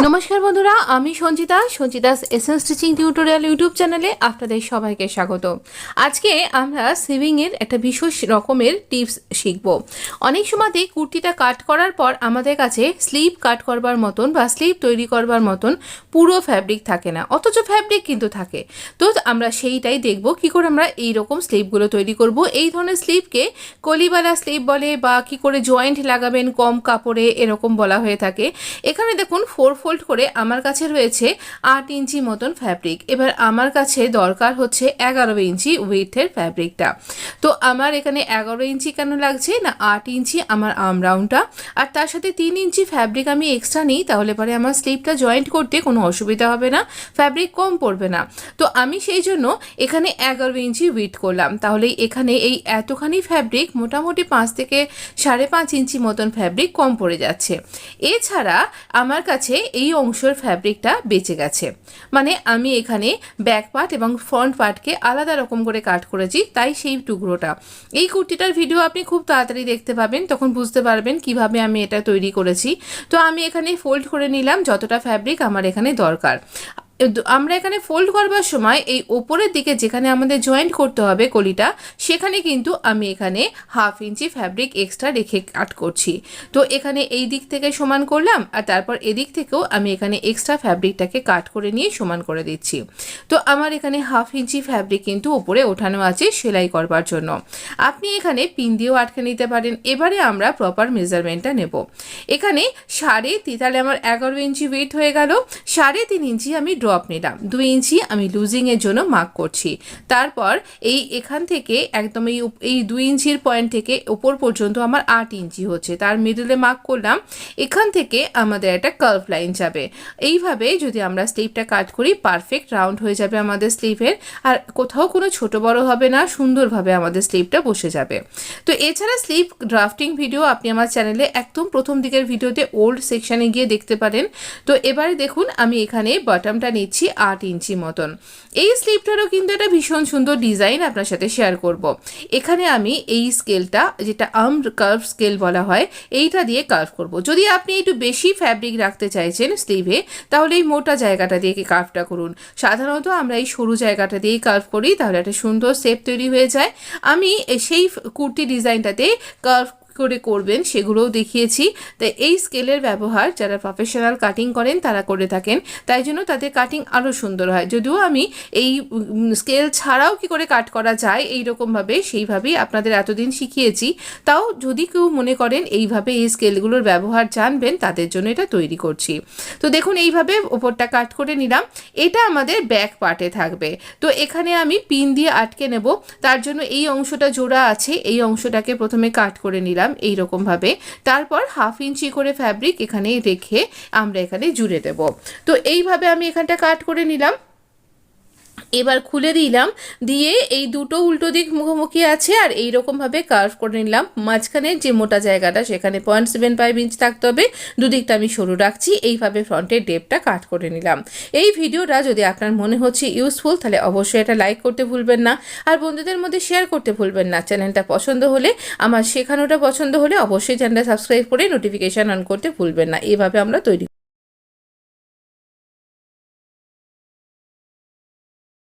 নমস্কার বন্ধুরা, আমি Sanchita's essence stitching tutorial YouTube চ্যানেলে আপনাদের সবাইকে স্বাগত। আজকে আমরা সিভিংয়ের একটা বিশেষ রকমের টিপস শিখব। অনেক সময়তেই কুর্তিটা কাট করার পর আমাদের কাছে স্লিভ কাট করবার মতন বা স্লিভ তৈরি করবার মতন পুরো ফ্যাব্রিক থাকে না, অথচ ফ্যাব্রিক কিন্তু থাকে। তো আমরা সেইটাই দেখব কি করে আমরা এই রকম স্লিভগুলো তৈরি করব। এই ধরনের স্লিভকে কলিওয়ালা স্লিভ বলে বা কি করে জয়েন্ট লাগাবেন কম কাপড়ে এরকম বলা হয়ে থাকে। এখানে দেখুন 4 ফোল্ড করে আমার কাছে রয়েছে 8 ইঞ্চি মতন ফ্যাব্রিক। এবার আমার কাছে দরকার হচ্ছে 11 ইঞ্চি উইথের ফ্যাব্রিকটা। তো আমার এখানে 11 ইঞ্চি কেন লাগছে না, 8 ইঞ্চি আমার আর্ম রাউন্ডটা আর তার সাথে 3 ইঞ্চি ফ্যাব্রিক আমি এক্সট্রা নিই, তাহলে পরে আমার স্লিভটা জয়েন্ট করতে কোনো অসুবিধা হবে না, ফ্যাব্রিক কম পড়বে না। তো আমি সেই জন্য এখানে 11 ইঞ্চি উইথ করলাম। তাহলে এখানে এই এতখানি ফ্যাব্রিক মোটামুটি 5 থেকে 5.5 ইঞ্চি মতন ফ্যাব্রিক কম পড়ে যাচ্ছে। এছাড়া আমার কাছে এই অংশের ফ্যাব্রিকটা বেঁচে গেছে, মানে আমি এখানে ব্যাক পার্ট এবং ফ্রন্ট পার্টকে আলাদা রকম করে কাট করেছি, তাই সেই টুকরোটা। এই কুর্তিটার ভিডিও আপনি খুব তাড়াতাড়ি দেখতে পাবেন, তখন বুঝতে পারবেন কিভাবে আমি এটা তৈরি করেছি। তো আমি এখানে ফোল্ড করে নিলাম যতটা ফ্যাব্রিক আমার এখানে দরকার। আমরা এখানে ফোল্ড করবার সময় এই ওপরের দিকে যেখানে আমাদের জয়েন্ট করতে হবে কলিটা, সেখানে কিন্তু আমি এখানে 1/2 ইঞ্চি ফ্যাব্রিক এক্সট্রা রেখে কাট করছি। তো এখানে এই দিক থেকে সমান করলাম আর তারপর এদিক থেকেও আমি এখানে এক্সট্রা ফ্যাব্রিকটাকে কাট করে নিয়ে সমান করে দিচ্ছি। তো আমার এখানে 1/2 ইঞ্চি ফ্যাব্রিক কিন্তু ওপরে ওঠানো আছে সেলাই করবার জন্য। আপনি এখানে পিন দিয়েও আটকে নিতে পারেন। এবারে আমরা প্রপার মেজারমেন্টটা নেব। এখানে 3.5, তাহলে আমার 11 ইঞ্চি ওয়েট হয়ে গেল। 3.5 ইঞ্চি আমি ড্রপ নিলাম, 2 ইঞ্চি আমি লুজিংয়ের জন্য মার্ক করছি। তারপর এখান থেকে একদম এই 2 ইঞ্চির পয়েন্ট থেকে ওপর পর্যন্ত আমার 8 ইঞ্চি হচ্ছে, তার মিডলে মার্ক করলাম। এখান থেকে আমাদের একটা কার্ভ লাইন যাবে। এইভাবে যদি আমরা স্লিভটা কাট করি পারফেক্ট রাউন্ড হয়ে যাবে আমাদের স্লিভের, আর কোথাও কোনো ছোট বড় হবে না, সুন্দরভাবে আমাদের স্লিভটা বসে যাবে। তো এছাড়া স্লিভ ড্রাফটিং ভিডিও আপনি আমার চ্যানেলে একদম প্রথম দিকের ভিডিওতে ওল্ড সেকশানে গিয়ে দেখতে পারেন। তো এবারে দেখুন আমি এখানে বটমটা নিচ্ছি 8 ইঞ্চি মতন। এই স্লিভটারও কিন্তু একটা ভীষণ সুন্দর ডিজাইন আপনার সাথে শেয়ার করব। এখানে আমি এই স্কেলটা, যেটা আর্ম কার্ভ স্কেল বলা হয়, এইটা দিয়ে কার্ভ করব। যদি আপনি একটু বেশি ফ্যাব্রিক রাখতে চাইছেন স্লিভে, তাহলে এই মোটা জায়গাটা দিয়ে কার্ভটা করুন। সাধারণত আমরা এই সরু জায়গাটা দিয়েই কার্ভ করি, তাহলে একটা সুন্দর শেপ তৈরি হয়ে যায়। আমি সেই কুর্তি ডিজাইনটাতে কার্ভ করে করবেন সেগুলোও দেখিয়েছি। তাই এই স্কেলের ব্যবহার যারা প্রফেশনাল কাটিং করেন তারা করে থাকেন, তাই জন্য তাদের কাটিং আরও সুন্দর হয়। যদিও আমি এই স্কেল ছাড়াও কি করে কাট করা যায় এইরকমভাবে সেইভাবেই আপনাদের এতদিন শিখিয়েছি। তাও যদি কেউ মনে করেন এইভাবে এই স্কেলগুলোর ব্যবহার জানবেন, তাদের জন্য এটা তৈরি করছি। তো দেখুন এইভাবে ওপরটা কাট করে নিলাম। এটা আমাদের ব্যাক পার্টে থাকবে। তো এখানে আমি পিন দিয়ে আটকে নেব, তার জন্য এই অংশটা জোড়া আছে, এই অংশটাকে প্রথমে কাট করে নিলাম এইরকম ভাবে। তারপর 1/2 ইঞ্চি করে ফ্যাব্রিক এখানে রেখে আমরা এখানে জুড়ে দেব। তো এইভাবে আমি এখানটা কাট করে নিলাম। এবার খুলে দিলাম, দিয়ে এই দুটো উল্টো দিক মুখোমুখি আছে আর এইরকমভাবে কার্ভ করে নিলাম। মাঝখানের যে মোটা জায়গাটা সেখানে 0.75 ইঞ্চ থাকতে হবে, দুদিকটা আমি সরু রাখছি। এইভাবে ফ্রন্টের ডেপটা কাট করে নিলাম। এই ভিডিওটা যদি আপনার মনে হচ্ছে ইউজফুল, তাহলে অবশ্যই এটা লাইক করতে ভুলবেন না, আর বন্ধুদের মধ্যে শেয়ার করতে ভুলবেন না। চ্যানেলটা পছন্দ হলে, আমার শেখানোটা পছন্দ হলে অবশ্যই চ্যানেলটা সাবস্ক্রাইব করে নোটিফিকেশান অন করতে ভুলবেন না। এইভাবে আমরা তৈরি